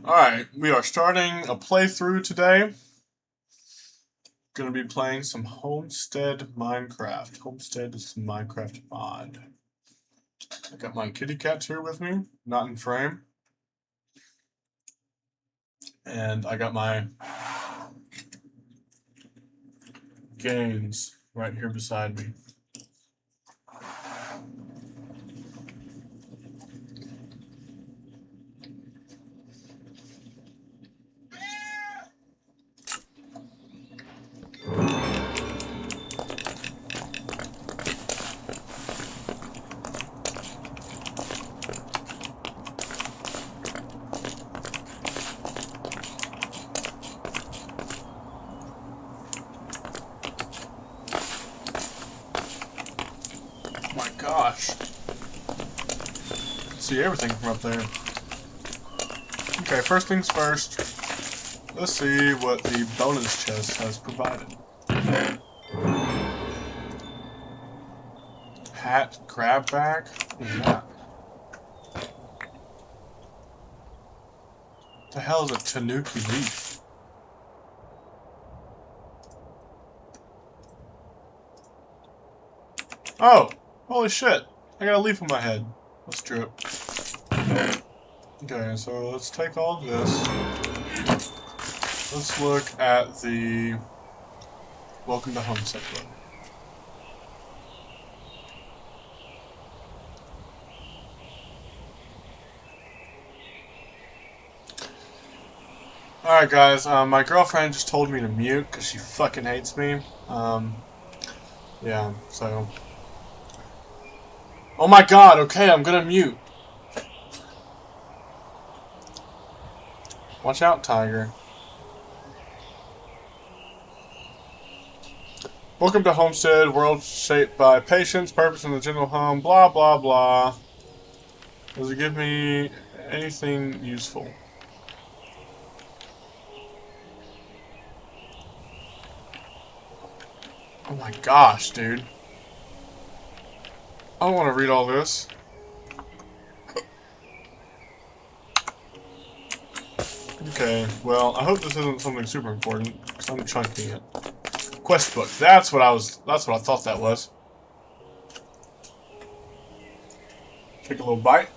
Alright, we are starting a playthrough today. Gonna be playing some Homestead Minecraft. Homestead is the Minecraft mod. I got my kitty cats here with me, not in frame. And I got my games right here beside me. Oh my gosh. See everything from up there. Okay, first things first. Let's see what the bonus chest has provided. Hat crab bag? What is that? What the hell is a tanuki leaf? Oh! Holy shit! I got a leaf on my head. Let's drip. Okay, so let's take all of this. Let's look at the Welcome to Homestead book. Alright guys, my girlfriend just told me to mute because she fucking hates me. Yeah, so... Oh my god, okay, I'm gonna mute. Watch out, tiger. Welcome to Homestead, world shaped by patience, purpose, and the general home, blah blah blah. Does it give me anything useful? Oh my gosh, dude. I don't want to read all this. Okay, well, I hope this isn't something super important, because I'm chunking it. Quest book. That's what I thought that was. Take a little bite.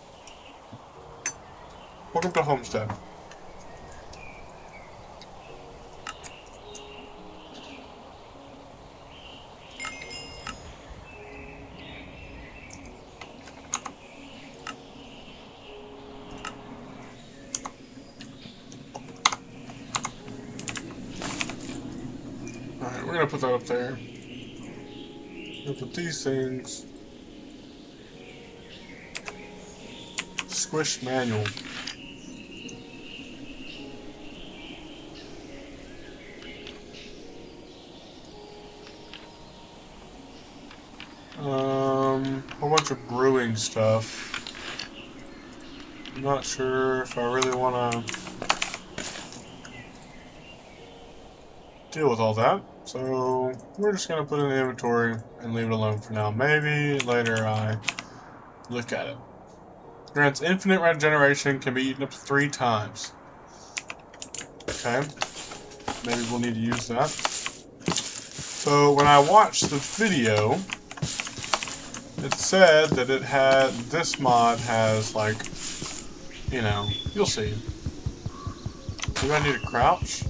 Welcome to Homestead. Alright, we're gonna put that up there. We're gonna put these things. Squish manual. Whole bunch of brewing stuff. I'm not sure if I really want to deal with all that. So we're just going to put it in the inventory and leave it alone for now. Maybe later I look at it. Grants infinite regeneration, can be eaten up to 3 times. Okay. Maybe we'll need to use that. So when I watched the video, it said that it had, this mod has like, you know, you'll see. Do I need a crouch?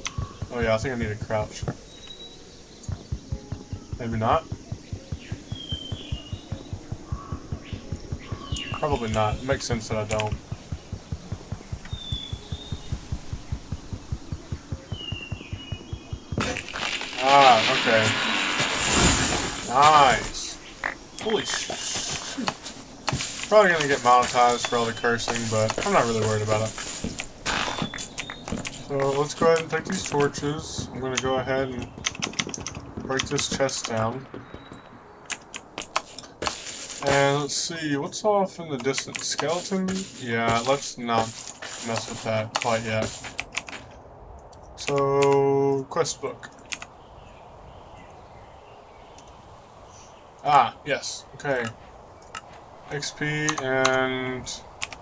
Oh yeah, I think I need a crouch. Maybe not. Probably not. It makes sense that I don't. Ah, okay. Nice. Holy shoot. Probably gonna get monetized for all the cursing, but I'm not really worried about it. So let's go ahead and take these torches. I'm gonna go ahead and break this chest down. And let's see, what's off in the distance? Skeleton? Yeah, let's not mess with that quite yet. So, quest book. Ah, yes, okay. XP and...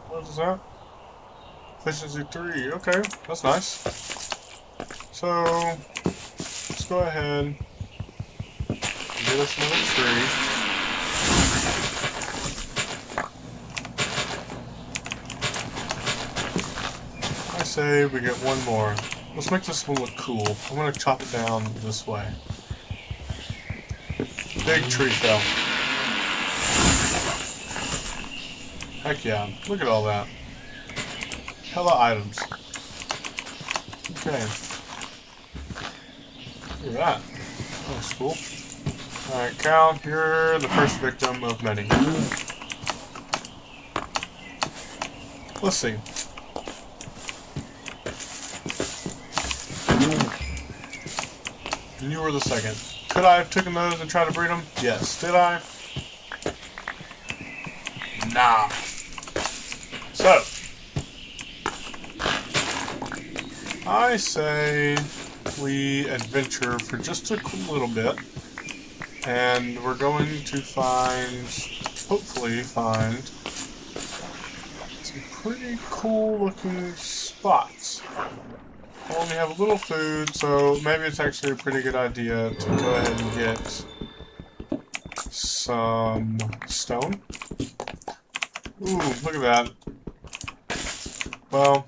what is that? Efficiency 3. Okay, that's nice. So, let's go ahead and get us another tree. I say we get one more. Let's make this one look cool. I'm gonna chop it down this way. Big tree fell. Heck yeah, look at all that. Hella items. Okay. Look at that. That was cool. Alright, Cal, you're the first victim of many. Let's see. And you were the second. Could I have taken those and tried to breed them? Yes. Did I? Nah. So, I say we adventure for just a little bit, and we're going to hopefully find some pretty cool looking spots. I only have a little food, so maybe it's actually a pretty good idea to go ahead and get some stone. Ooh, look at that. Well,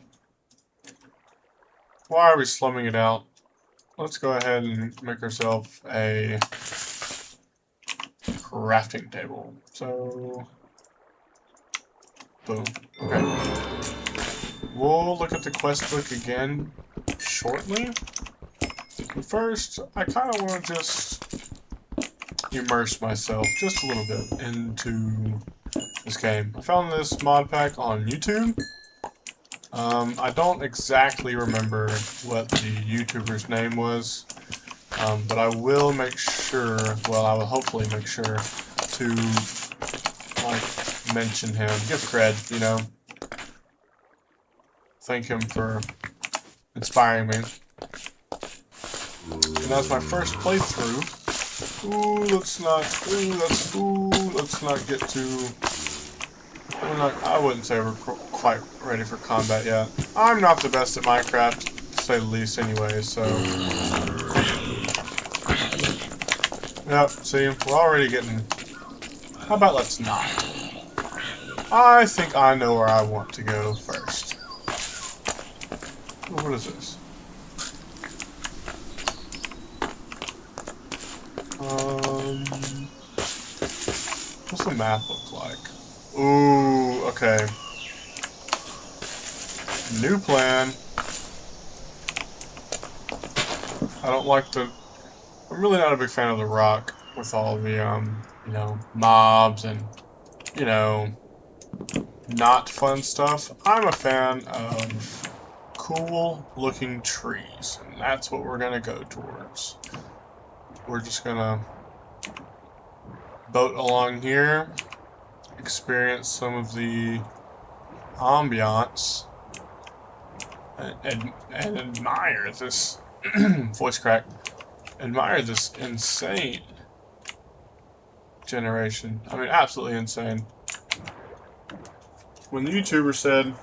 why are we slumming it out? Let's go ahead and make ourselves a crafting table. So, boom. Okay. We'll look at the quest book again shortly. But first, I kind of want to just immerse myself just a little bit into this game. I found this mod pack on YouTube. I don't exactly remember what the YouTuber's name was, but I will make sure, well, I will hopefully make sure to, like, mention him, give cred, you know, thank him for inspiring me. And that's my first playthrough. Let's not get too, I wouldn't say we're quite ready for combat yet. I'm not the best at Minecraft, to say the least anyway, so. Yep, see, we're already getting, how about let's not? I think I know where I want to go first. What is this? What's the map look like? Ooh, okay. New plan. I don't like the... I'm really not a big fan of the rock with all the, you know, mobs and, you know, not fun stuff. I'm a fan of cool looking trees, and that's what we're gonna go towards. We're just gonna boat along here, experience some of the ambiance, and admire this voice crack. Admire this insane generation. I mean, absolutely insane. When the YouTuber said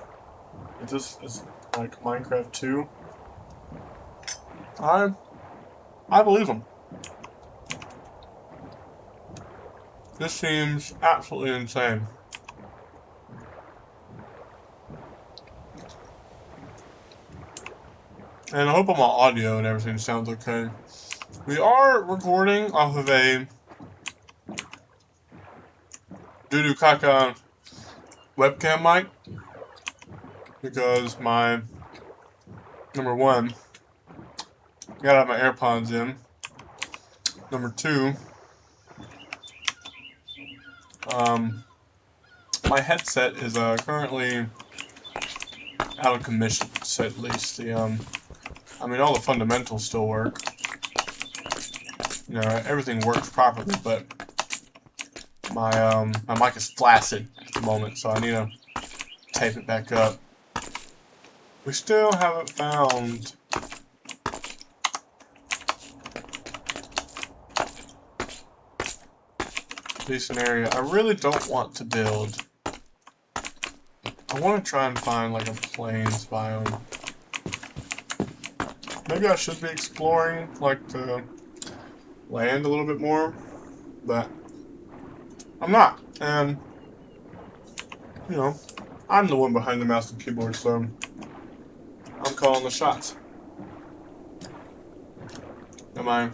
that this is like Minecraft 2, I believe him. This seems absolutely insane. And I hope my audio and everything sounds okay. We are recording off of a doo-doo caca webcam mic because my number one, gotta have my AirPods in. Number two, my headset is currently out of commission, to say the least. I mean, all the fundamentals still work. You know, everything works properly, but my mic is flaccid at the moment, so I need to tape it back up. We still haven't found a decent area. I really don't want to build I want to try and find like a plains biome. Maybe I should be exploring like the land a little bit more, but I'm not. And you know, I'm the one behind the mouse and keyboard, so I'm calling the shots. Am I?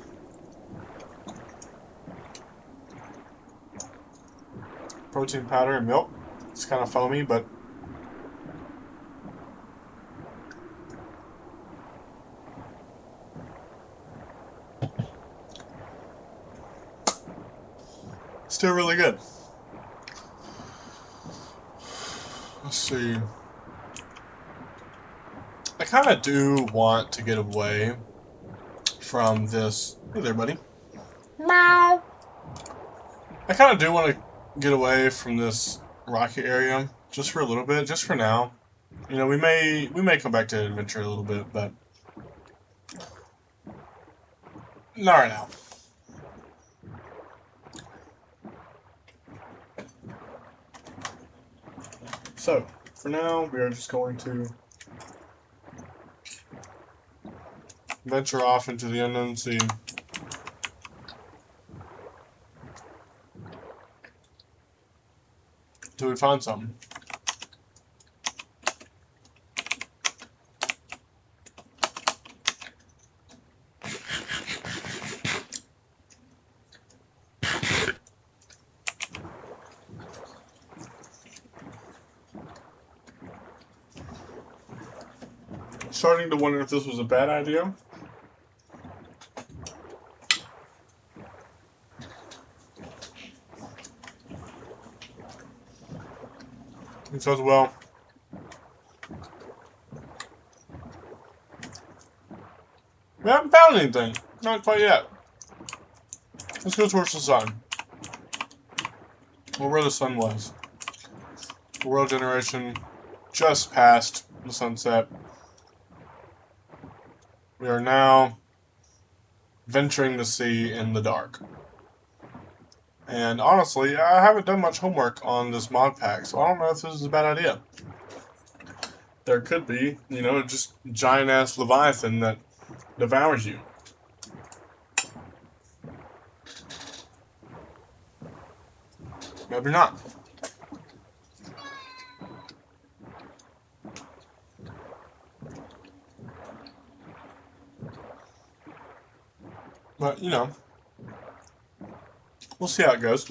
Protein powder and milk. It's kind of foamy, but still really good. Let's see. I kind of do want to get away from this. Hey there, buddy. Meow. I kind of do want to get away from this rocky area just for a little bit, just for now. You know, we may come back to adventure a little bit, but not right now. So, for now, we are just going to venture off into the unknown sea. Till we find something. Starting to wonder if this was a bad idea. Because, well, we haven't found anything. Not quite yet. Let's go towards the sun. Or where the sun was. World generation just past the sunset. We are now venturing the sea in the dark. And honestly, I haven't done much homework on this mod pack, so I don't know if this is a bad idea. There could be, you know, just giant-ass Leviathan that devours you. Maybe not. But, you know, we'll see how it goes.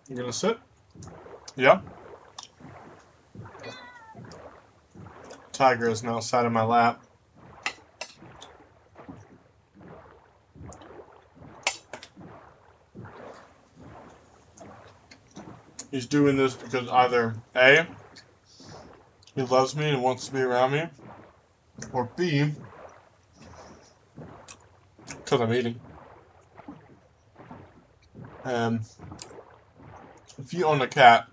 You gonna sit? Yeah. Tiger is now sat in my lap. He's doing this because either A, he loves me and wants to be around me, or B, because I'm eating. And if you own a cat,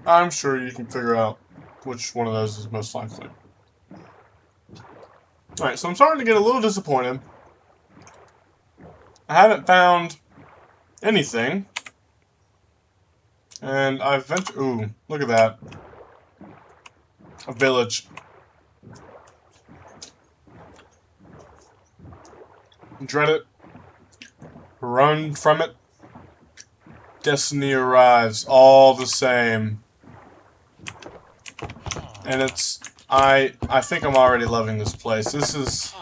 I'm sure you can figure out which one of those is most likely. Alright, so I'm starting to get a little disappointed. I haven't found anything. And I've ventured... Ooh, look at that. A village. Dread it. Run from it. Destiny arrives. All the same. And it's... I think I'm already loving this place. This is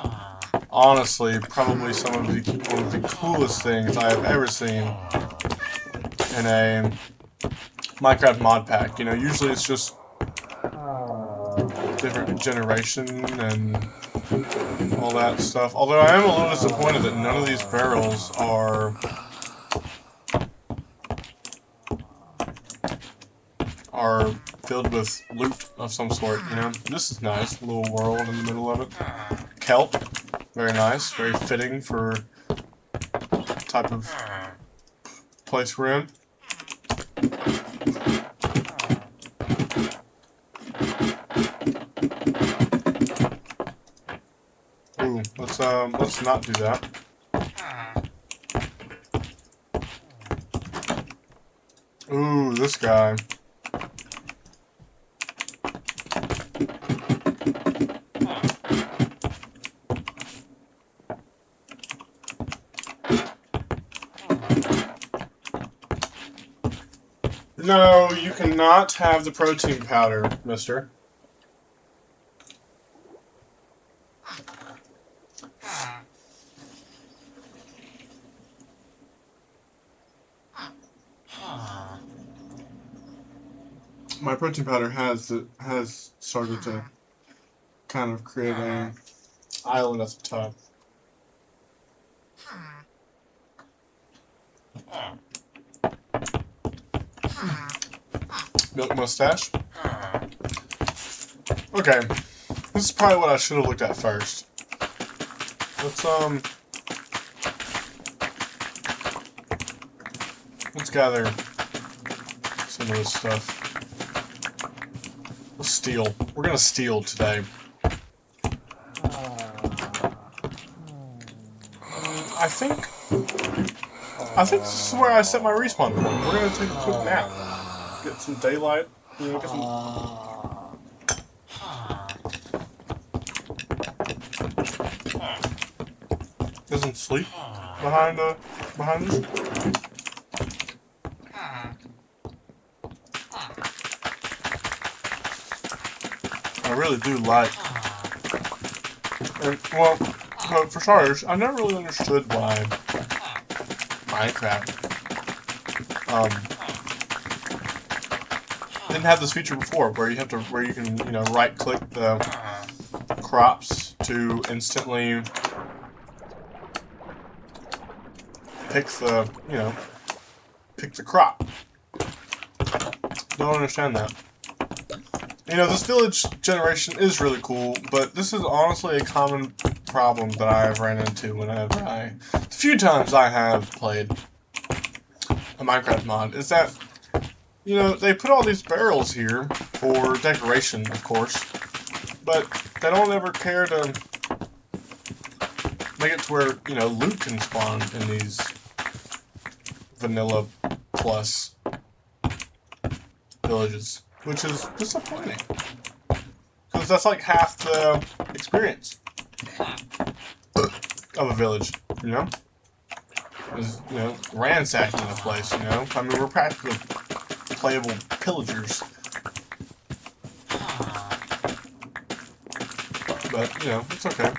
honestly probably one of the coolest things I have ever seen in a Minecraft mod pack. You know, usually it's just different generation and all that stuff. Although I am a little disappointed that none of these barrels are filled with loot of some sort, you know? This is nice, a little world in the middle of it. Kelp, very nice, very fitting for the type of place we're in. Ooh, let's not do that. Ooh, this guy. No, you cannot have the protein powder, mister. My protein powder has started to kind of create a island at the top. Milk mustache. Okay, this is probably what I should have looked at first. Let's gather some of this stuff. Let's steal. We're gonna steal today. I think this is where I set my respawn point. We're gonna take a quick nap. Get some daylight. You know, get some... Get some sleep behind this. I really do like... And, well, but for starters, I never really understood why Minecraft didn't have this feature before, where you can, you know, right-click the crops to instantly pick the crop. Don't understand that. You know, this village generation is really cool, but this is honestly a common problem that I've ran into whenever the few times I have played a Minecraft mod, is that, you know, they put all these barrels here for decoration, of course, but they don't ever care to make it to where, you know, loot can spawn in these vanilla plus villages, which is disappointing, because that's like half the experience of a village, you know? Is, you know, ransacking the place, you know? I mean, we're practically playable pillagers. But, you know, it's okay.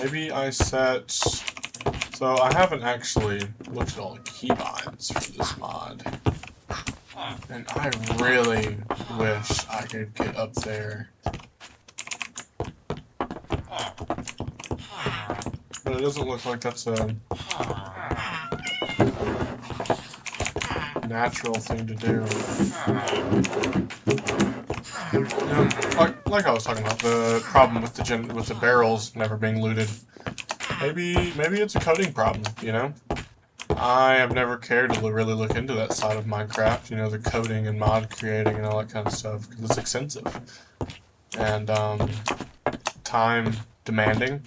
Maybe I set... So, I haven't actually looked at all the keybinds for this mod. And I really wish I could get up there. But it doesn't look like that's a natural thing to do. You know, like I was talking about, the problem with the barrels never being looted. Maybe it's a coding problem, you know? I have never cared to really look into that side of Minecraft, you know, the coding and mod creating and all that kind of stuff, because it's extensive. And, time demanding.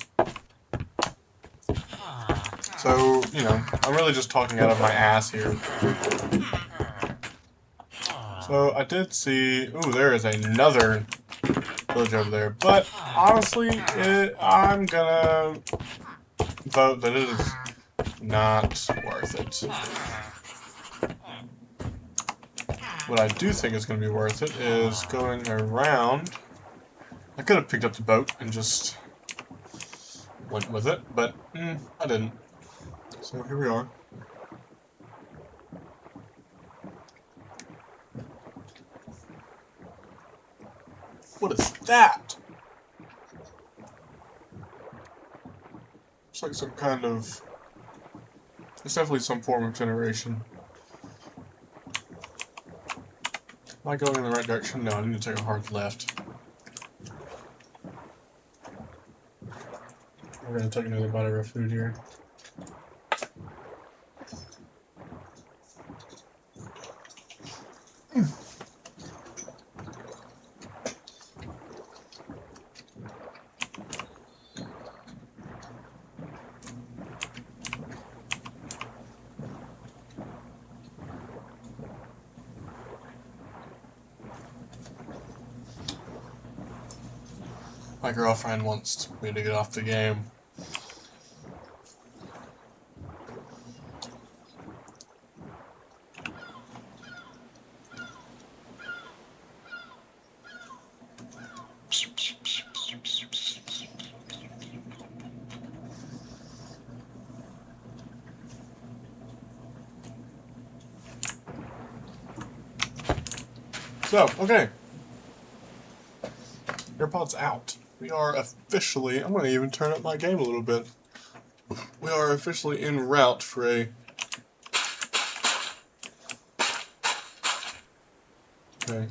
So, you know, I'm really just talking out of my ass here. So, I did see... Ooh, there is another village over there. But, honestly, I'm gonna vote that it is not worth it. What I do think is going to be worth it is going around... I could have picked up the boat and just went with it, but I didn't. So here we are. What is that? It's like some kind of... It's definitely some form of generation. Am I going in the right direction? No, I need to take a hard left. We're going to take another bite of our food here. My girlfriend wants me to get off the game. So, okay. AirPods out. We are officially, I'm going to even turn up my game a little bit. We are officially en route for a... Okay.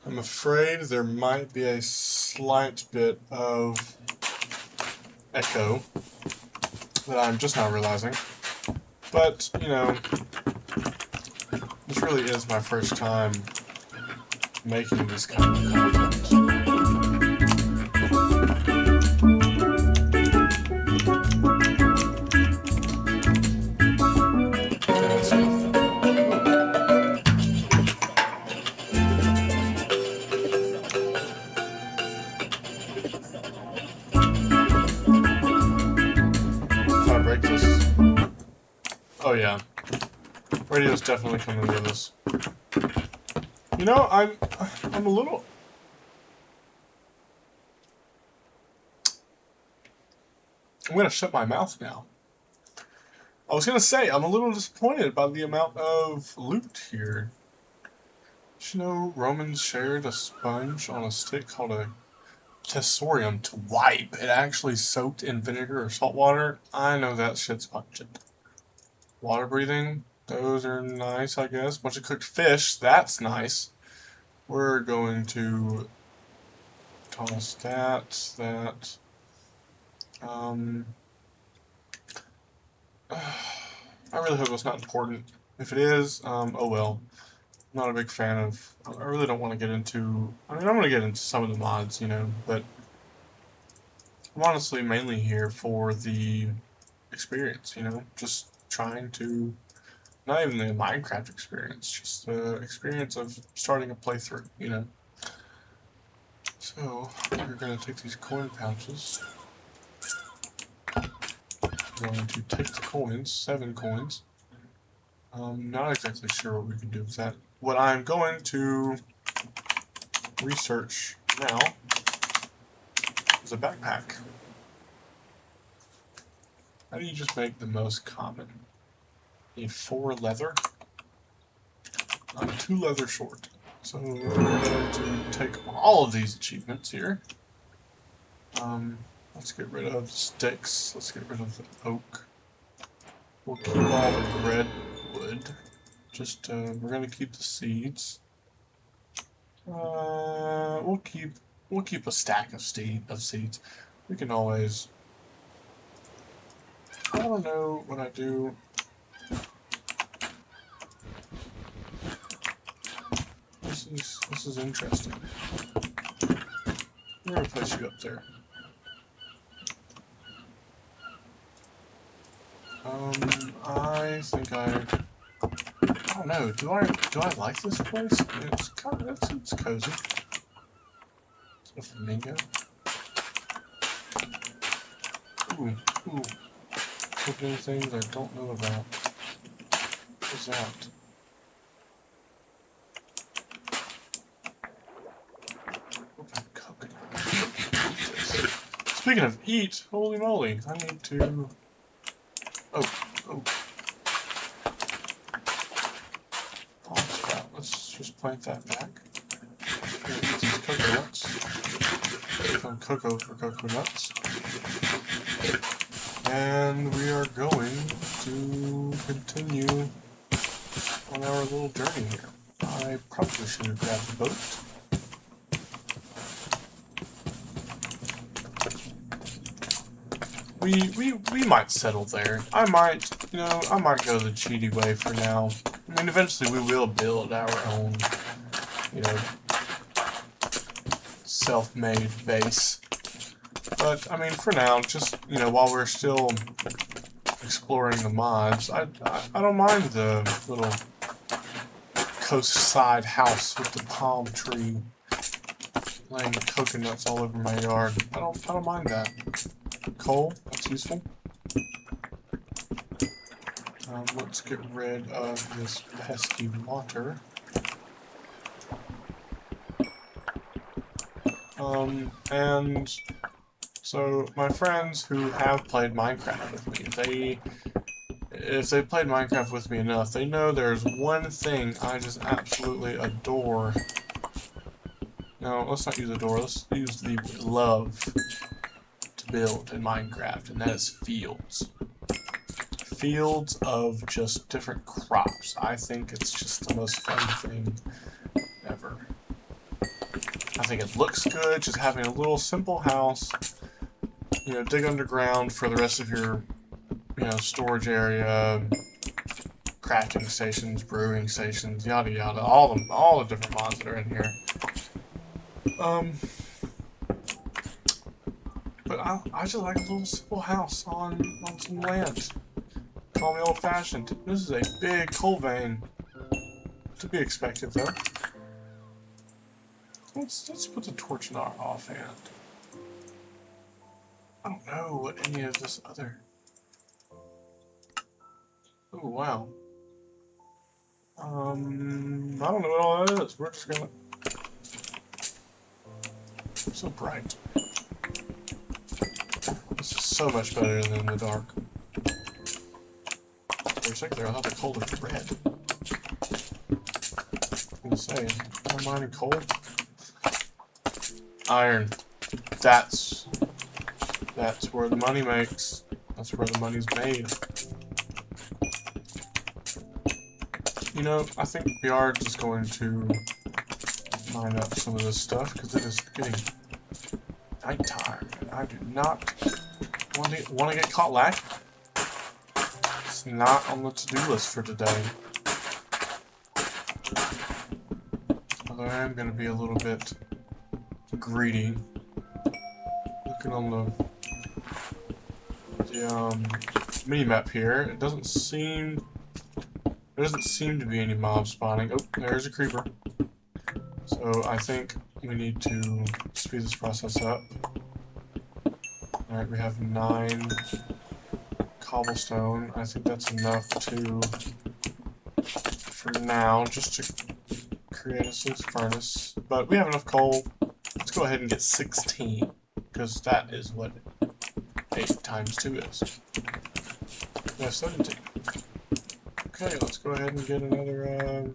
I'm afraid there might be a slight bit of echo that I'm just now realizing. But, you know, this really is my first time making this kind of content. If I break this... Oh yeah. Radio's definitely coming with us. You know, I'm a little... I'm gonna shut my mouth now. I was gonna say, I'm a little disappointed by the amount of loot here. Did you know Romans shared a sponge on a stick called a tessorium to wipe? It actually soaked in vinegar or salt water. I know that shit's pungent. Water breathing, those are nice, I guess. Bunch of cooked fish, that's nice. We're going to toss that. I really hope it's not important. If it is, oh well. I'm not a big fan of... I really don't want to get into... I mean, I'm going to get into some of the mods, you know, but I'm honestly mainly here for the experience, you know? Just trying to... Not even the Minecraft experience, just the experience of starting a playthrough, you know? So, we're going to take these coin pouches. We're going to take the coins, 7 coins. Not exactly sure what we can do with that. What I'm going to research now is a backpack. How do you just make the most common? Need 4 leather. I'm 2 leather short. So we're going to take all of these achievements here. Let's get rid of the sticks. Let's get rid of the oak. We'll keep all the redwood. Just we're gonna keep the seeds. We'll keep a stack of seeds. We can always... I don't know what I do. This is interesting. I'm gonna place you up there. I think I don't know. Do I like this place? I mean, it's cozy. It's a flamingo. Ooh. Cooking things I don't know about. What's that? Speaking of eat, holy moly, I need to... Oh. Oh, crap. Let's just plant that back. Get these coconuts. Some cocoa for coconuts. And we are going to continue on our little journey here. I probably should have grabbed the boat. We might settle there. I might go the cheaty way for now. I mean, eventually we will build our own, you know, self-made base. But, I mean, for now, just, you know, while we're still exploring the mods, I don't mind the little coastside house with the palm tree laying coconuts all over my yard. I don't mind that. Coal, that's useful. Let's get rid of this pesky water. And so my friends who have played Minecraft with me, if they played Minecraft with me enough, they know there's one thing I just absolutely adore. No, let's not use adore, let's use the love to build in Minecraft, and that is fields. Fields of just different crops. I think it's just the most fun thing ever. I think it looks good, just having a little simple house, you know, dig underground for the rest of your, you know, storage area, crafting stations, brewing stations, yada yada, all the different mods that are in here. But I just like a little simple house on some land. Call me old-fashioned. This is a big coal vein. To be expected, though. Let's put the torch in our offhand. I don't know what any of this other... Oh, wow. I don't know what all that is. We're just gonna... It's so bright. This is so much better than the dark. For a second there, I thought the coal was red. I was gonna say, am I mining coal? Iron. That's where the money makes. That's where the money's made. You know, I think we are just going to mine up some of this stuff because it is getting nighttime, and I do not want to get caught lacking. It's not on the to-do list for today. Although I am going to be a little bit greedy. Looking on the mini-map here, it doesn't seem to be any mobs spawning. Oh, there's a creeper. So I think we need to speed this process up. Alright, we have 9 cobblestone. I think that's enough for now, just to create a 6th furnace. But we have enough coal. Let's go ahead and get 16, because that is what 8 times 2 is. We have 17. Okay, let's go ahead and get another,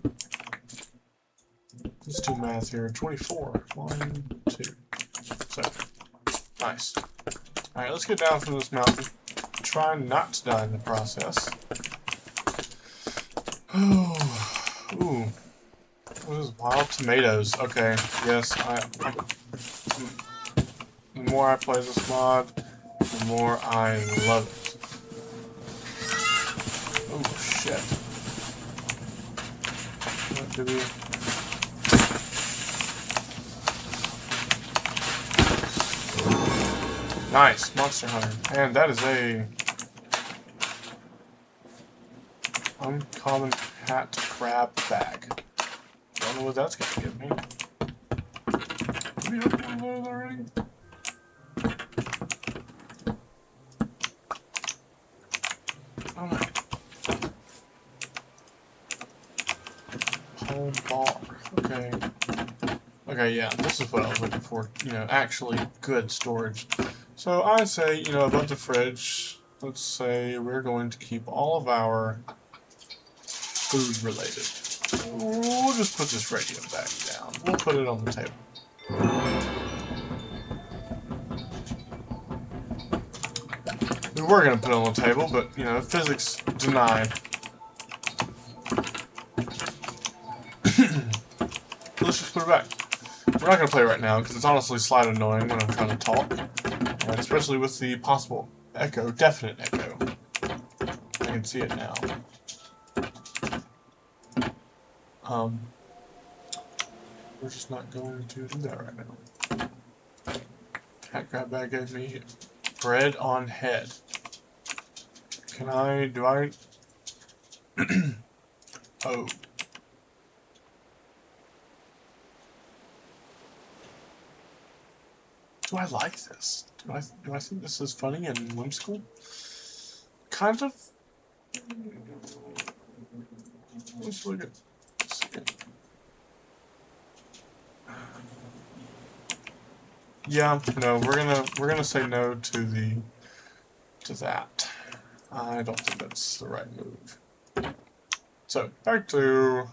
let's do math here. 24. 1, 2, 7. Nice. Alright, let's get down from this mountain. Try not to die in the process. Ooh. What is wild tomatoes? Okay, yes, the more I play this mod, the more I love it. Oh, shit. What do we... Nice, Monster Hunter. And that is a uncommon hat crab bag. Don't know what that's gonna give me. Did we open one of those already? Oh no. Home bar. Okay. Okay, yeah, this is what I was looking for. You know, actually good storage. So I say, you know, above the fridge, let's say we're going to keep all of our food related. We'll just put this radio back down. We'll put it on the table. We were going to put it on the table, but, you know, physics denied. Let's just put it back. We're not going to play right now, because it's honestly slight annoying when I'm trying to talk. And especially with the possible echo, definite echo. I can see it now. We're just not going to do that right now. Cat grab bag gave me bread on head. Do I... Oh. do I like this? Do I think this is funny and whimsical? Kind of. Let's look at this again. Yeah, no, we're gonna say no to that. I don't think that's the right move. So back to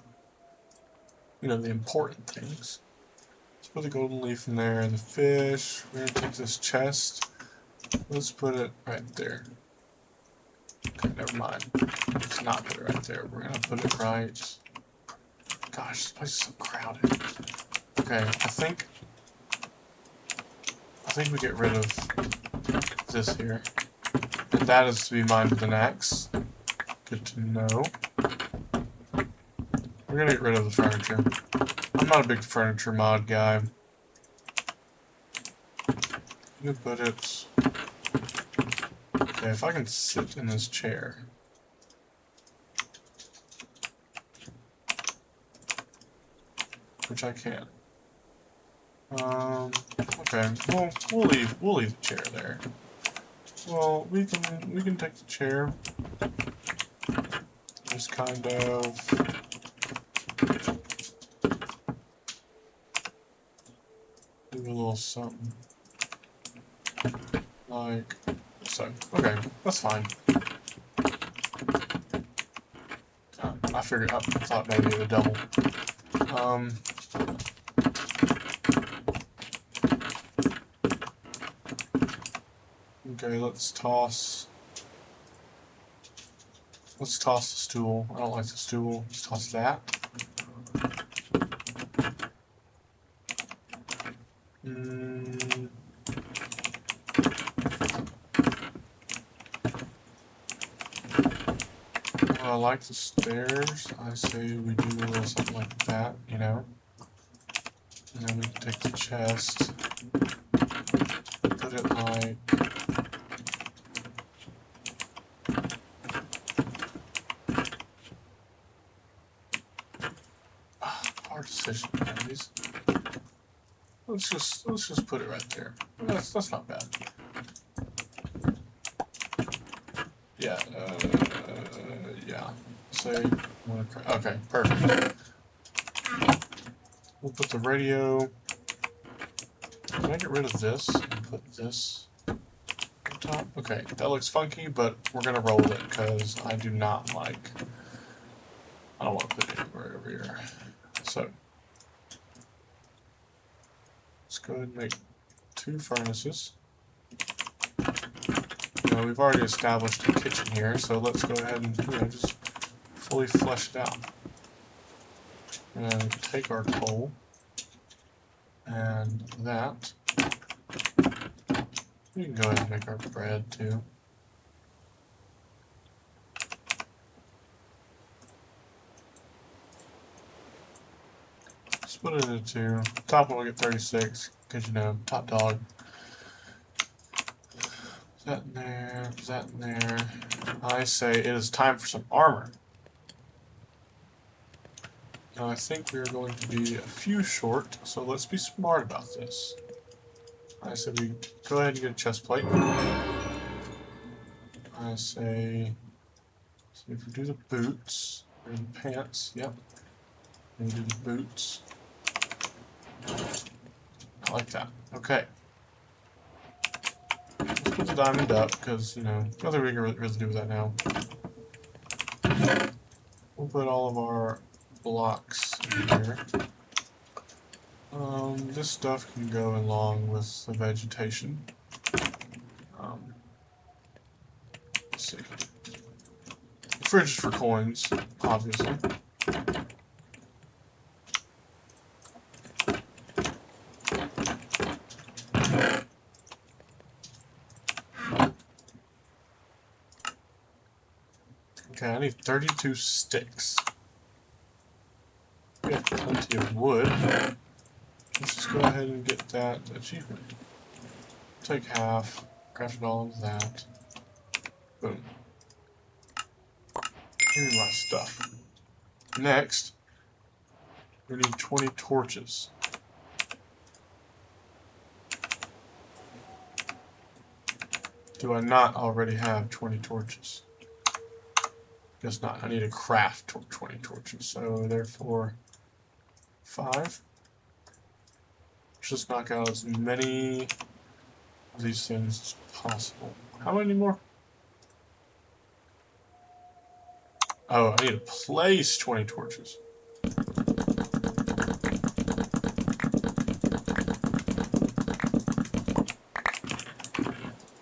the important things. Let's put the golden leaf in there, the fish. We're gonna take this chest. Let's put it right there. Okay, never mind. Let's not put it right there. We're gonna put it right. Gosh, this place is so crowded. Okay, I think we get rid of this here. And that is to be mined with an axe. Good to know. We're gonna get rid of the furniture. I'm not a big furniture mod guy. You put it... Okay, if I can sit in this chair. Which I can. Okay, well, we'll leave the chair there. Well, we can take the chair. Just kind of do a little something like so. Okay, that's fine. I figured. I thought maybe the double. Okay, let's toss the stool. I don't like the stool. Let's toss that. I like the stairs. I say we do a little something like that, And then we take the chest, put it like... hard decision, guys. Let's just put it right there. That's not bad. Yeah. Yeah. Say okay, perfect. We'll put the radio. Can I get rid of this and put this on top? Okay, that looks funky, but we're gonna roll with it because I do not like. I don't want to put it anywhere over here. So let's go ahead and make 2 furnaces. We've already established a kitchen here, so let's go ahead and just fully flesh it out. And take our coal and that. We can go ahead and make our bread too. Split it into 2. Top one will get 36, because top dog. Is that in there? Is that in there? I say it is time for some armor. Now I think we are going to be a few short, so let's be smart about this. I say we go ahead and get a chest plate. I say, so if we do the boots, or the pants, yep. And we do the boots. I like that. Okay. Let's put the diamond up, because, nothing we can really do with that now. We'll put all of our blocks in here. This stuff can go along with the vegetation. Let's see. The fridge is for coins, obviously. Okay, I need 32 sticks. We have plenty of wood. Let's just go ahead and get that achievement. Take half, craft all of that. Boom. Give me my stuff. Next, we need 20 torches. Do I not already have 20 torches? Guess not. I need to craft 20 torches. So therefore, 5. Let's just knock out as many of these things as possible. How many more? Oh, I need to place 20 torches.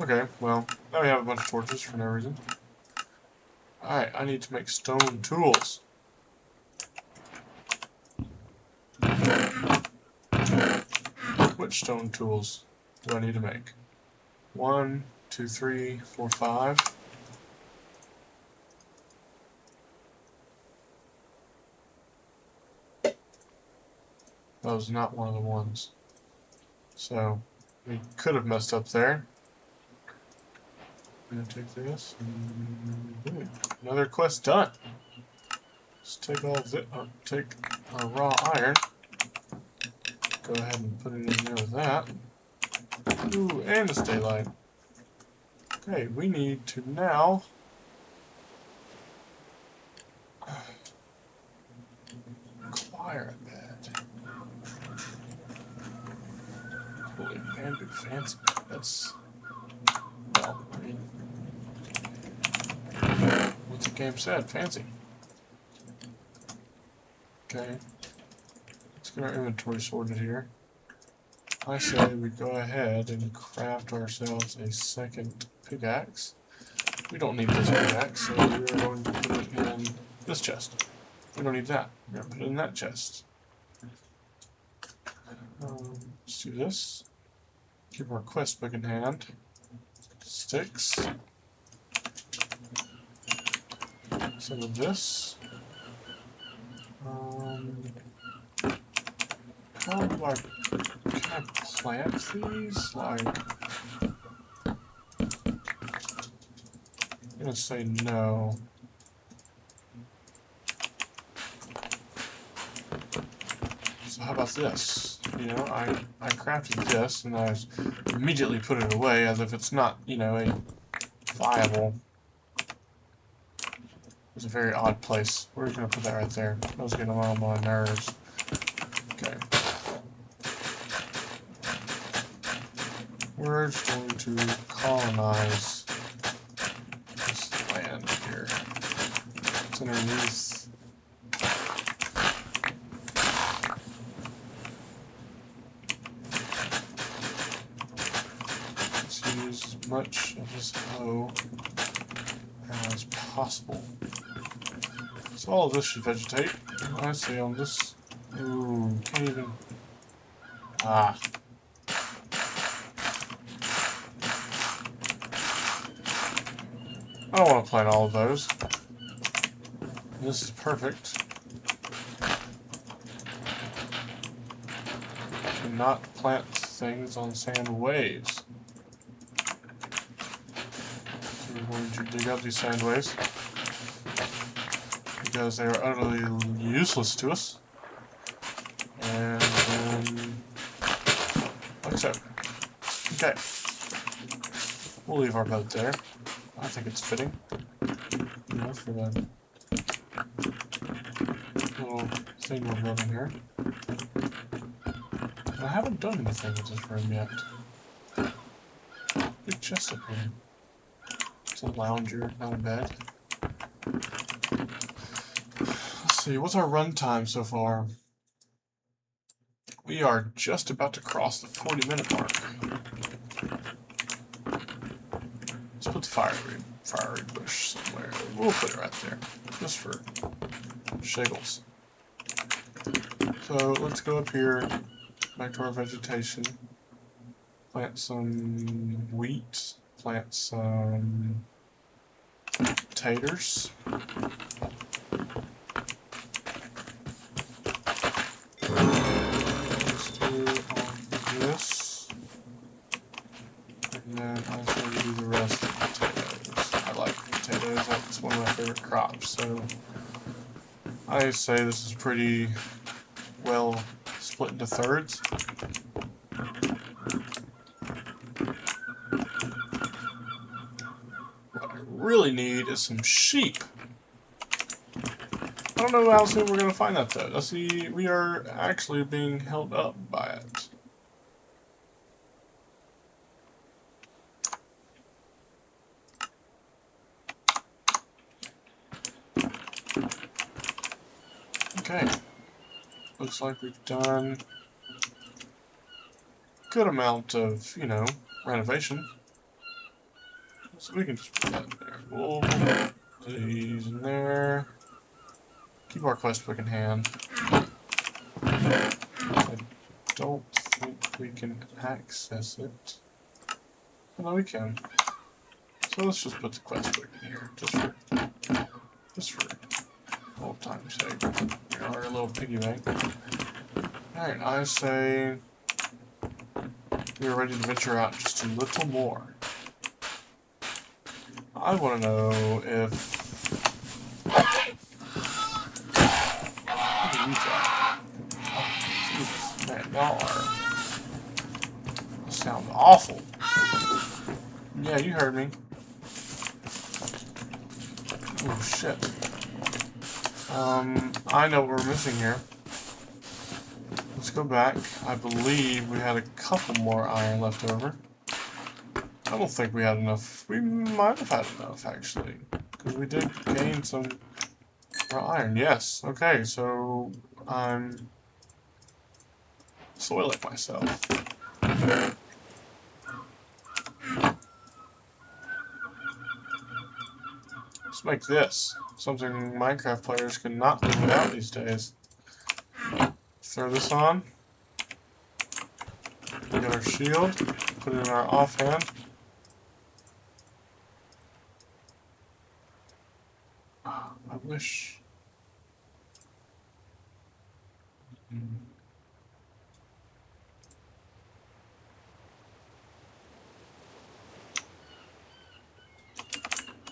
Okay, well, now we have a bunch of torches for no reason. Alright, I need to make stone tools. Which stone tools do I need to make? 1, 2, 3, 4, 5. That was not one of the ones. So, we could have messed up there. I'm gonna take this. And another quest done. Let's take all of it. Take our raw iron. Go ahead and put it in there with that. Ooh, and it's daylight. Okay, we need to now acquire a bed. Holy bamboo fancy. That's, well, I mean, what's the game said? Fancy. Okay. Let's get our inventory sorted here. I say we go ahead and craft ourselves a second pickaxe. We don't need this pickaxe, so we're going to put it in this chest. We don't need that. We're going to put it in that chest. Let's do this. Keep our quest book in hand. Sticks. Some of this. How do I... Can I plant these? Like... I'm gonna say no. So how about this? You know, I crafted this and I immediately put it away as if it's not, you know, a viable... It's a very odd place. We're just gonna put that right there. That was getting on my nerves. Okay. We're just going to colonize this land here. It's underneath. Let's use as much of this hoe as possible. So all of this should vegetate. I say on this. Ooh, can't even. Ah. I don't want to plant all of those. This is perfect. Do not plant things on sand waves. So we're going to dig up these sand waves because they are utterly useless to us. And then, like so. Okay. We'll leave our boat there. I think it's fitting, you know, for the little thing we're building here. And I haven't done anything with this room yet. Big chest up here. It's a lounger, not a bed. Let's see, what's our run time so far? We are just about to cross the 40-minute mark. Let's put the fiery bush somewhere. We'll put it right there, just for shiggles. So let's go up here, back to our vegetation. Plant some wheat. Plant some taters. Let's do all of this. And then I'll show you the rest of the potatoes. I like potatoes, that's one of my favorite crops, so I say this is pretty well split into thirds. really need is some sheep. I don't know how soon we're going to find that, though. See, we are actually being held up by it. Okay. Looks like we've done a good amount of, you know, renovation. So we can just put that in there. We'll put these in there. Keep our quest book in hand. I don't think we can access it. No, we can. So let's just put the quest book in here, just for old time's sake. Our little piggy bank. Alright, I say we're ready to venture out just a little more. I want to know if... What are you got? Oh, Jesus, man, y'all are... sound awful. Yeah, you heard me. Oh, shit. I know what we're missing here. Let's go back. I believe we had a couple more iron left over. I don't think we had enough. We might have had enough, actually. Because we did gain some iron. Yes. Okay, so I'm soiling myself. Let's make this. Something Minecraft players cannot live without these days. Throw this on. We got our shield. Put it in our offhand. I wish...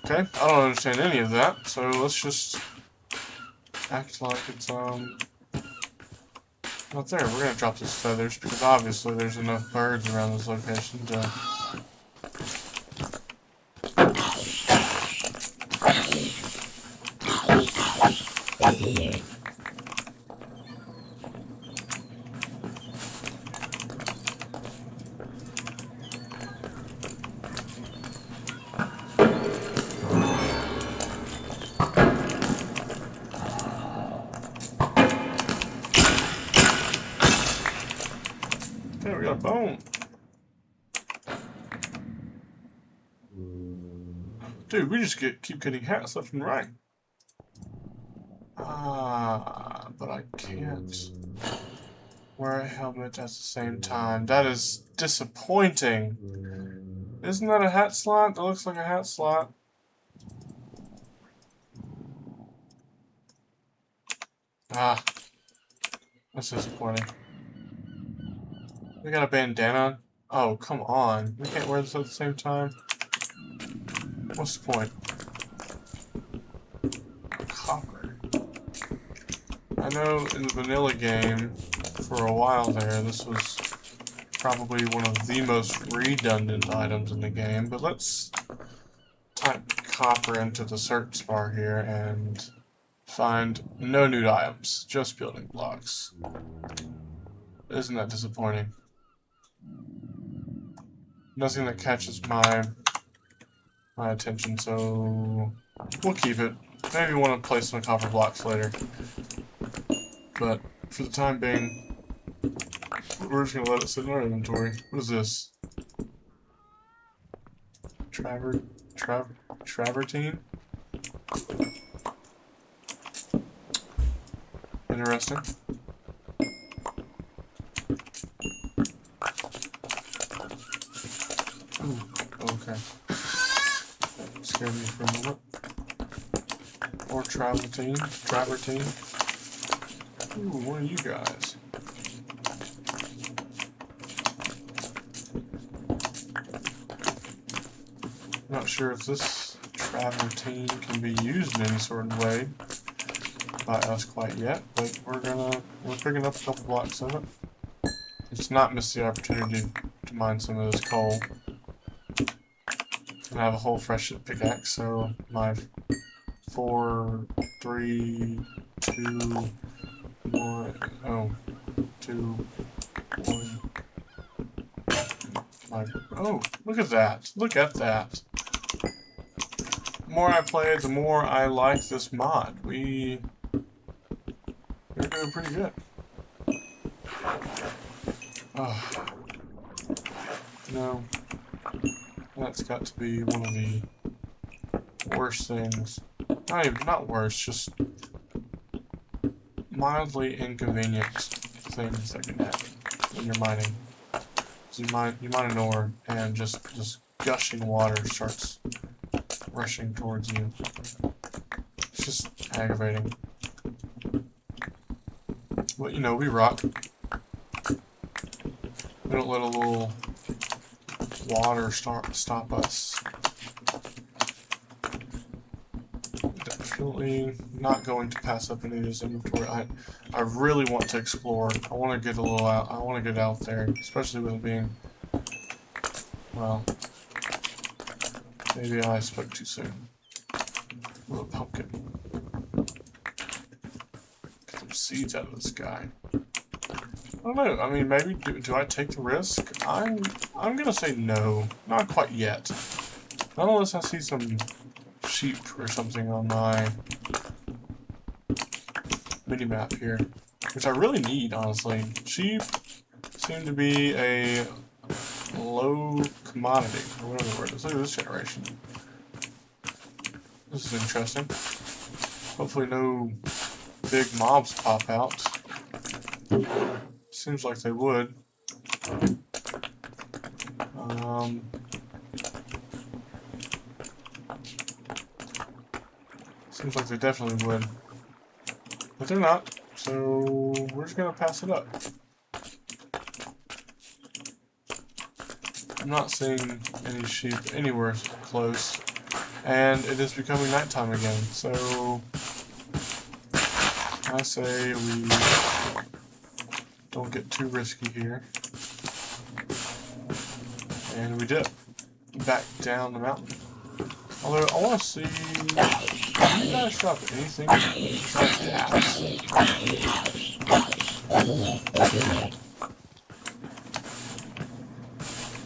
Okay, I don't understand any of that, so let's just act like it's, not there. We're gonna drop these feathers, because obviously there's enough birds around this location to... Okay, we got a bone. Dude, we just keep getting hats left and right. But I can't wear a helmet at the same time. That is disappointing. Isn't that a hat slot? That looks like a hat slot. Ah, that's disappointing. We got a bandana. Oh, come on. We can't wear this at the same time. What's the point? Copper. I know in the vanilla game, for a while there, this was probably one of the most redundant items in the game, but let's type copper into the search bar here and find no new items, just building blocks. Isn't that disappointing? Nothing that catches my attention, so we'll keep it. Maybe want to place some copper blocks later. But for the time being, we're just gonna let it sit in our inventory. What is this? Travertine? Interesting. Ooh, okay. Scared me for a moment. Or travertine. Ooh, what are you guys? Not sure if this travertine can be used in any sort of way by us quite yet, but we're picking up a couple blocks of it. Let's not miss the opportunity to mine some of this coal. And I have a whole fresh pickaxe, so my 4, 3, 2, 1, oh, 2, 1. Oh, look at that. Look at that. The more I play it, the more I like this mod. We're doing pretty good. Oh, no. That's got to be one of the worst things. Not worse, just mildly inconvenient things that can happen when you're mining. So you mine an ore, and just gushing water starts rushing towards you. It's just aggravating. But you know, we rock. We don't let a little water stop us. Definitely not going to pass up any of this inventory. I really want to explore. I want to get a little out. I want to get out there, especially with it being, well, maybe I spoke too soon. Little pumpkin. Get some seeds out of this guy. I don't know. I mean, maybe do I take the risk? I'm gonna say no. Not quite yet. Not unless I see some sheep or something on my mini-map here. Which I really need, honestly. Sheep seem to be a low commodity, or whatever the word is. Look at this generation. This is interesting. Hopefully no big mobs pop out. Seems like they would. Seems like they definitely would. But they're not, so we're just gonna pass it up. I'm not seeing any sheep anywhere close, and it is becoming nighttime again, so I say we don't get too risky here. And we dip back down the mountain. Although, I want to see, do you guys drop anything besides gas?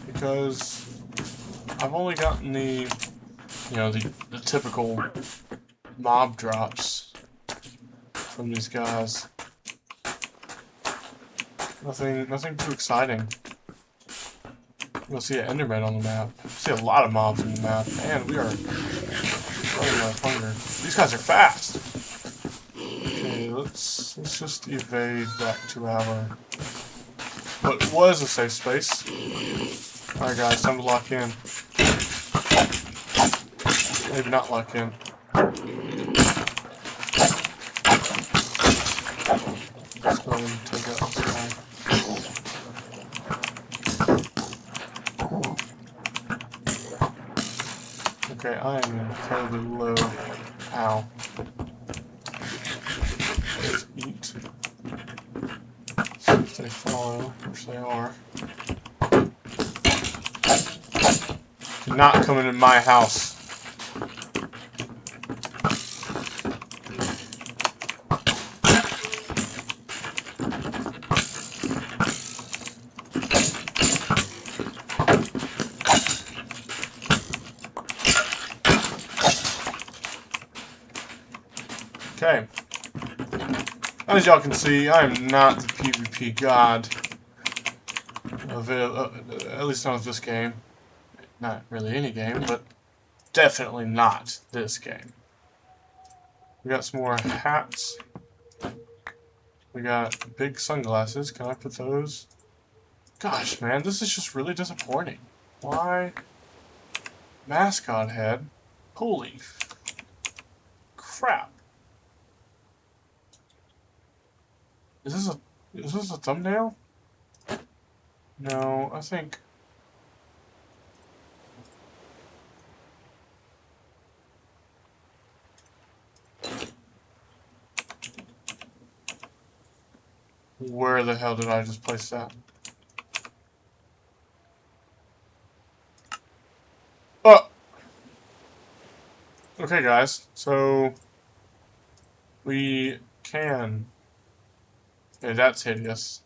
Because I've only gotten the, you know, the typical mob drops from these guys. Nothing too exciting. You'll see an Enderman on the map. You'll see a lot of mobs on the map. Man, we are running out of hunger. These guys are fast! Okay, let's just evade back to our what was a safe space. Alright guys, time to lock in. Maybe not lock in. Let's go ahead and take out this guy. Okay, I am incredibly low. Ow. Let's eat. See if they follow, which they are. You're not coming in my house. Okay. As y'all can see, I am not the PvP god of it, at least not of this game. Not really any game, but definitely not this game. We got some more hats. We got big sunglasses. Can I put those? Gosh, man, this is just really disappointing. Why? Mascot head? Holy crap. Is this a thumbnail? No, I think... Where the hell did I just place that? Oh! Okay, guys, so we can. Hey, that's hideous.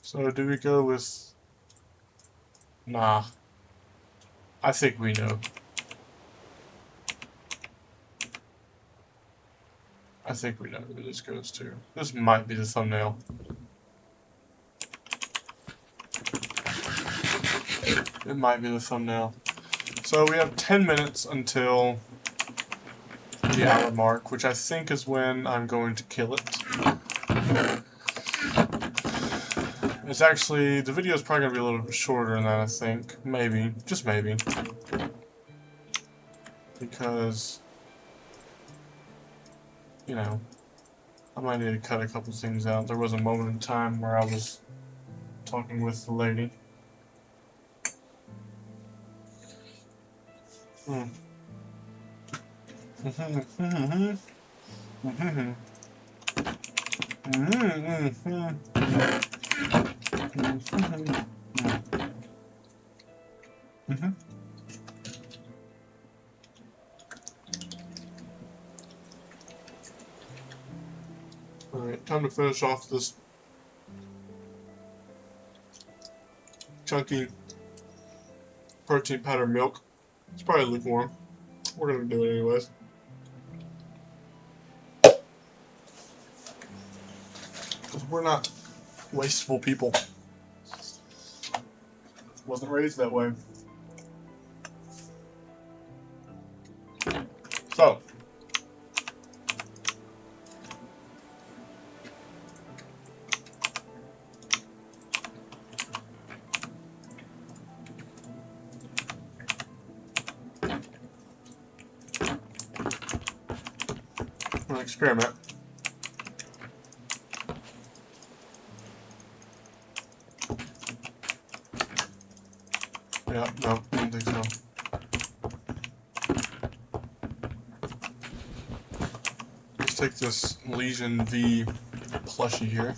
So do we go with? Nah, I think we know. I think we know who this goes to. This might be the thumbnail. It might be the thumbnail. So we have 10 minutes until the hour mark, which I think is when I'm going to kill it. It's actually, the video is probably going to be a little bit shorter than that, I think. Maybe. Just maybe. Because, you know, I might need to cut a couple things out. There was a moment in time where I was talking with the lady. Hmm. Alright, time to finish off this chunky protein powder milk. It's probably lukewarm. We're gonna do it anyways. Because we're not wasteful people. Wasn't raised that way. So, I'm gonna experiment. Yeah, no, I don't think so. Let's take this Legion V plushie here.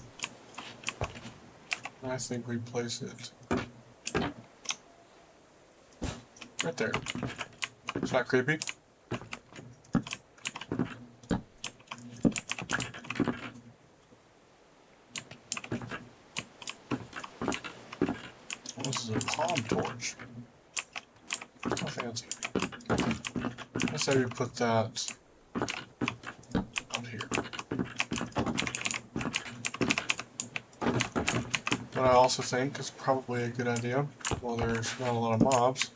I think we place it right there. It's not creepy. This is a palm torch. How fancy. Let's say we put that out here. What I also think is probably a good idea, while there's not a lot of mobs,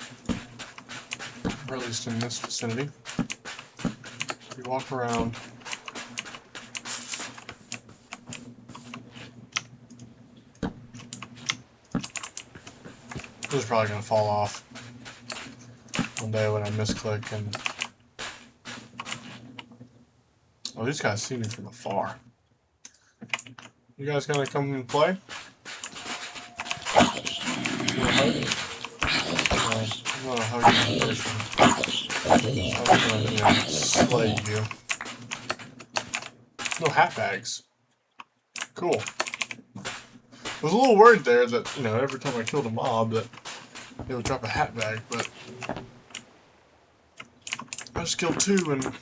or at least in this vicinity, we walk around. This is probably going to fall off one day when I misclick and... Oh, these guys see me from afar. You guys gonna come and play? I'm gonna hug you first. I'm gonna slay you. No hat bags. Cool. I was a little worried there that, you know, every time I killed a mob that they would drop a hat bag, but I just killed 2 and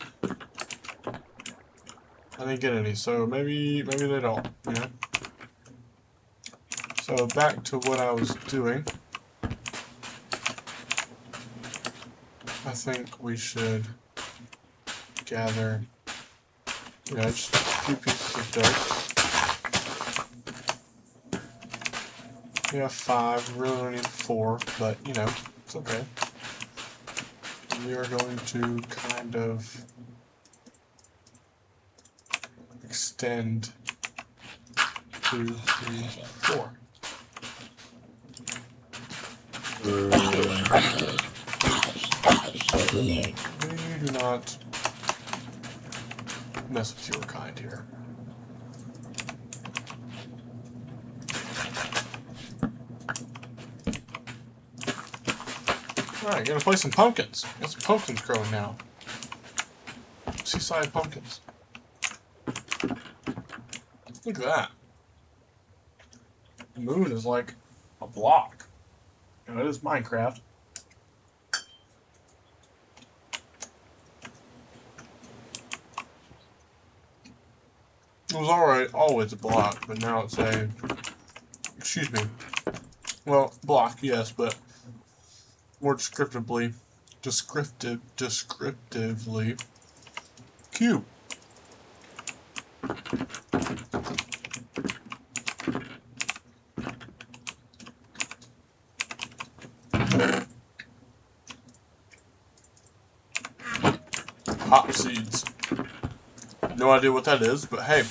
I didn't get any, so maybe they don't, you know? So back to what I was doing. I think we should gather, you know, just a few pieces of dirt. We have 5, we really only need 4, but, you know, it's okay. We are going to kind of extend 2, 3, 4. We do not mess with your kind here. Alright, gonna play some pumpkins. Got some pumpkins growing now. Seaside pumpkins. Look at that. The moon is like a block. You know, it is Minecraft. It was alright, always a block, but now it's a, excuse me, well, block, yes, but more descriptively, descriptively, cube. Hop seeds. No idea what that is, but hey.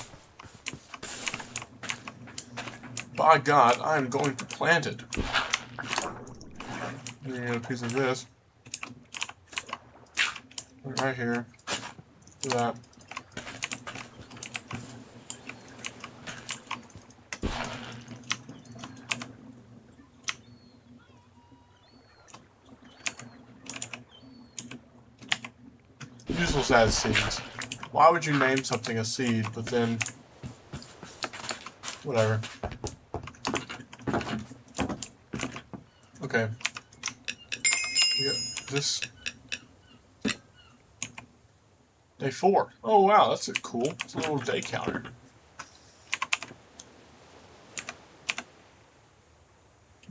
By God, I am going to plant it. I'm gonna get a piece of this. Right here. Do that. Useless as seeds. Why would you name something a seed, but then... whatever. Okay. We got this. Day 4. Oh wow, that's cool. It's a little day counter.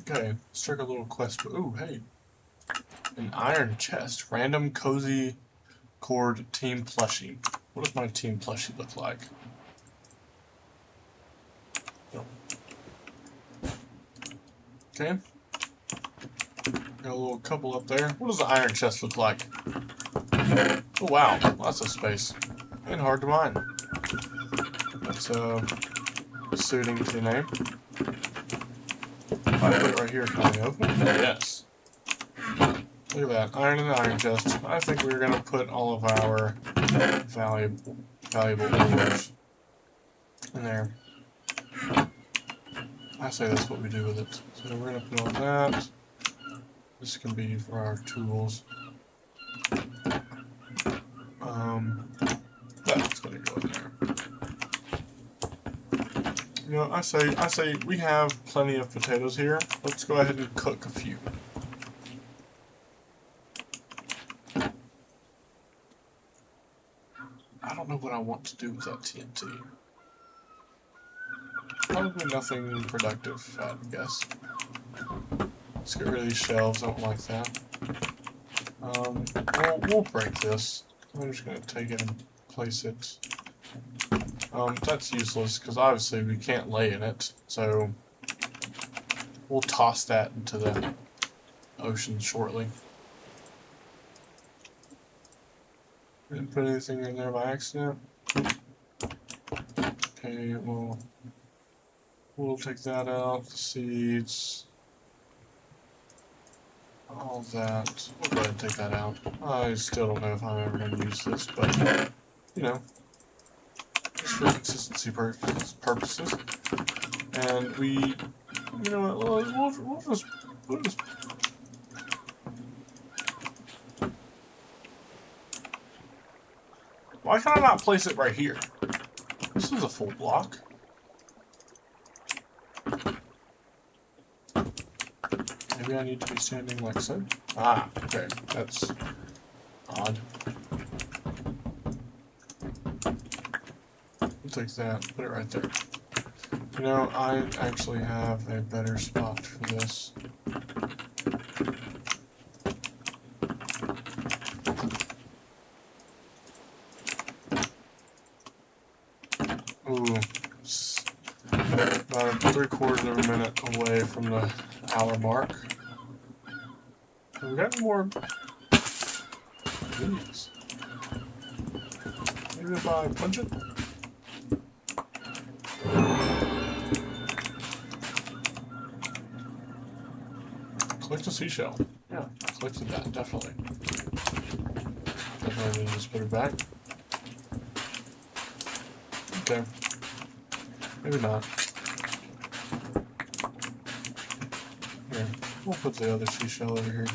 Okay, let's check a little quest. Ooh, hey. An iron chest. Random cozy cord team plushie. What does my team plushie look like? Oh. Okay. Got a little couple up there. What does the iron chest look like? Oh wow, lots of space. And hard to mine. That's suiting to the name. If I put it right here, can I open it? Yes. Look at that. Iron in the iron chest. I think we're going to put all of our valuable ores in there. I say that's what we do with it. So we're going to put all that. This can be for our tools. That's going to go in there. You know, I say we have plenty of potatoes here. Let's go ahead and cook a few. I don't know what I want to do with that TNT. Probably nothing productive, I guess. Let's get rid of these shelves. I don't like that. We'll break this. I'm just gonna take it and place it. That's useless because obviously we can't lay in it, so we'll toss that into the ocean shortly. Didn't put anything in there by accident. Okay, we'll take that out. The seeds. All that. We'll go ahead and take that out. I still don't know if I'm ever going to use this, but, you know, just for consistency purposes. And we, you know what, we'll just why can I not place it right here? This is a full block. Maybe I need to be standing like so. Ah, okay. That's odd. I'll take that, put it right there. You know, I actually have a better spot for this. Ooh. About 3/4 of a minute away from the hour mark. We got more leaves. Maybe if I punch it? Collect a seashell. Yeah, I collected that, definitely. Definitely need to just put it back. Okay. Maybe not. Here, we'll put the other seashell over here.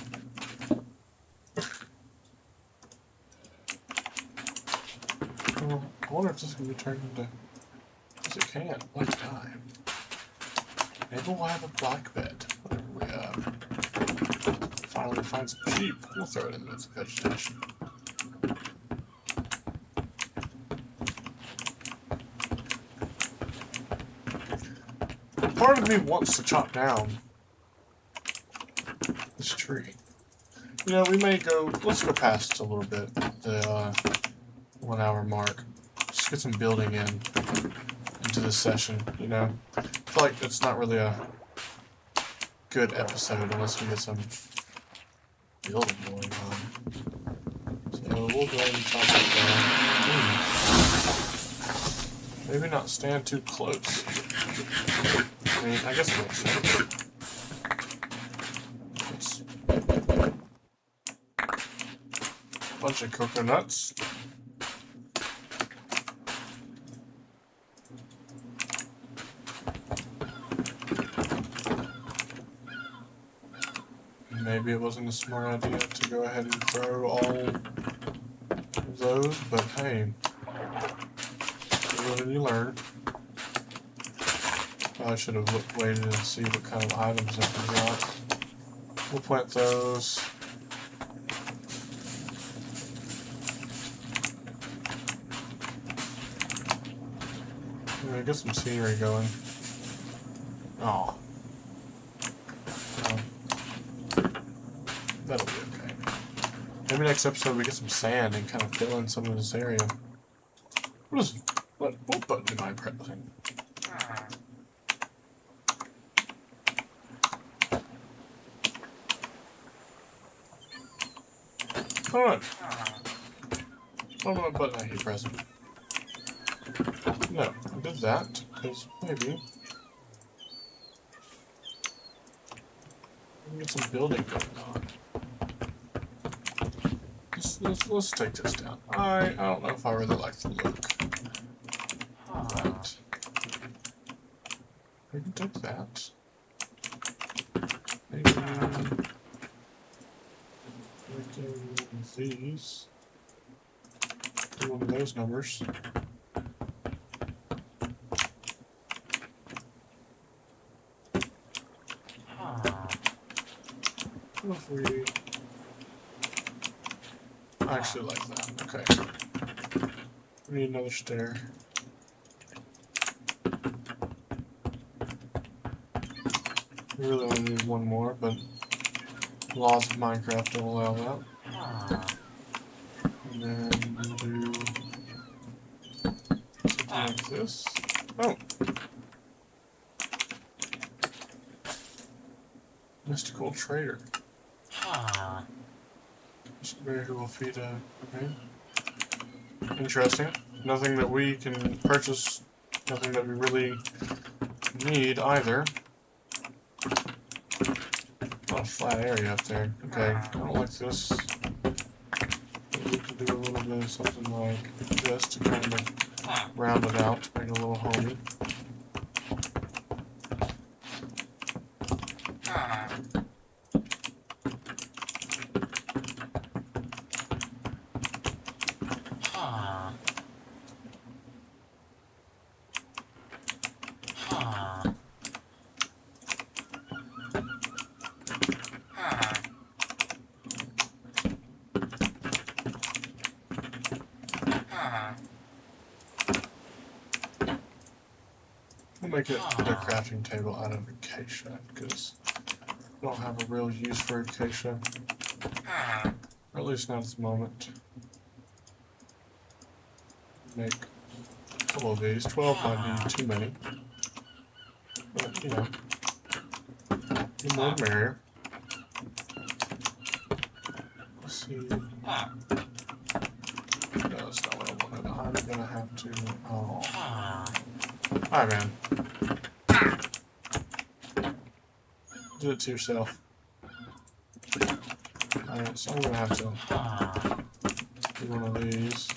Well, I wonder if this can be turned into... Yes, it can. What time? Maybe we'll have a black bed. Whenever we finally find some sheep, we'll throw it in with the vegetation. part of me wants to chop down this tree. You know, we may go, let's go past a little bit, the 1 hour mark. Just get some building into this session, you know. I feel like it's not really a good episode unless we get some building going on. So we'll go ahead and chop it down. Maybe not stand too close. I mean, I guess it makes sense. Bunch of coconuts. Maybe it wasn't a smart idea to go ahead and throw all of those, but hey, you live and you learn. Probably should have waited and see what kind of items I can drop. We'll plant those. Get some scenery going. Oh. That'll be okay. Maybe next episode we get some sand and kind of fill in some of this area. What button am I pressing? Come on. What button I keep pressing? No, I did that, because maybe we can get some building going on. Let's take this down. I don't know if I really like the look of that. We can take that. Maybe these. Do one of those numbers. If we I actually like that. Okay. We need another stair. We really only need one more, but laws of Minecraft don't allow that. And then we'll do something like this. Oh! Mystical trader. Who will feed a... Okay. Interesting. Nothing that we can purchase. Nothing that we really need either. A lot of flat area up there. Okay, I don't like this. Maybe we can do a little bit of something like this to kind of round it out, make it a little homey. We'll make it a crafting table out of acacia, because we don't have a real use for acacia. Or at least not at the moment. Make a couple of these. 12 might be too many. But, you know, the more the merrier. Let's see. No, that's not what I wanted. I'm gonna have to... Oh. Alright, man. Do it to yourself. Alright, so I'm gonna have to do one of these.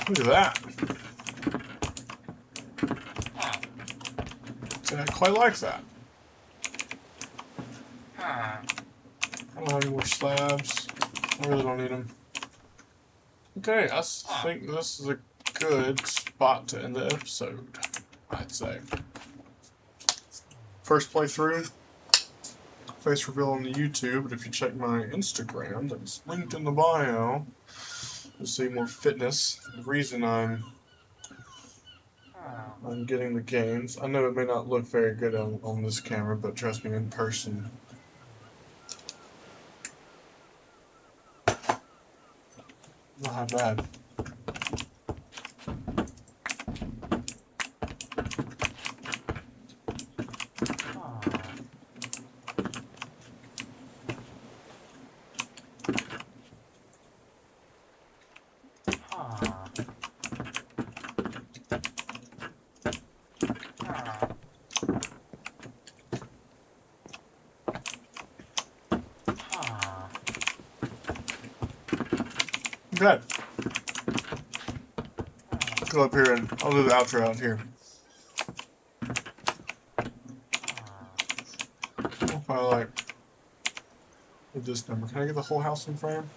Look at that. I quite like that. I don't have any more slabs. I really don't need them. Okay, I think this is a good spot to end the episode, I'd say. First playthrough. face reveal on the YouTube, but if you check my Instagram, that's linked in the bio, you'll see more fitness. The reason I'm getting the gains. I know it may not look very good on this camera, but trust me, in person, not bad. Okay. Let's go up here and I'll do the outro out here. If I like with this number, can I get the whole house in frame?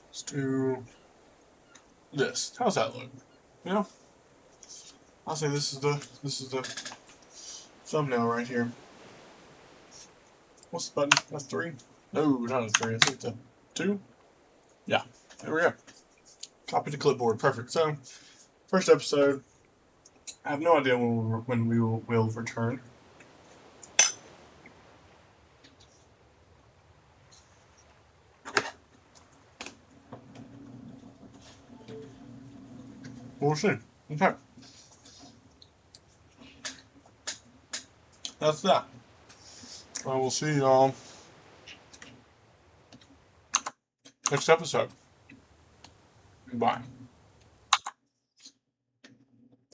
Let's do this. How's that look? You know, I'll say this is the thumbnail right here. What's the button? That's 3? No, not a 3. I think it's a 2. Yeah, there we go. Copy to clipboard. Perfect. So, first episode. I have no idea when we will return. We'll see. Okay. That's that. I will see y'all next episode. Bye.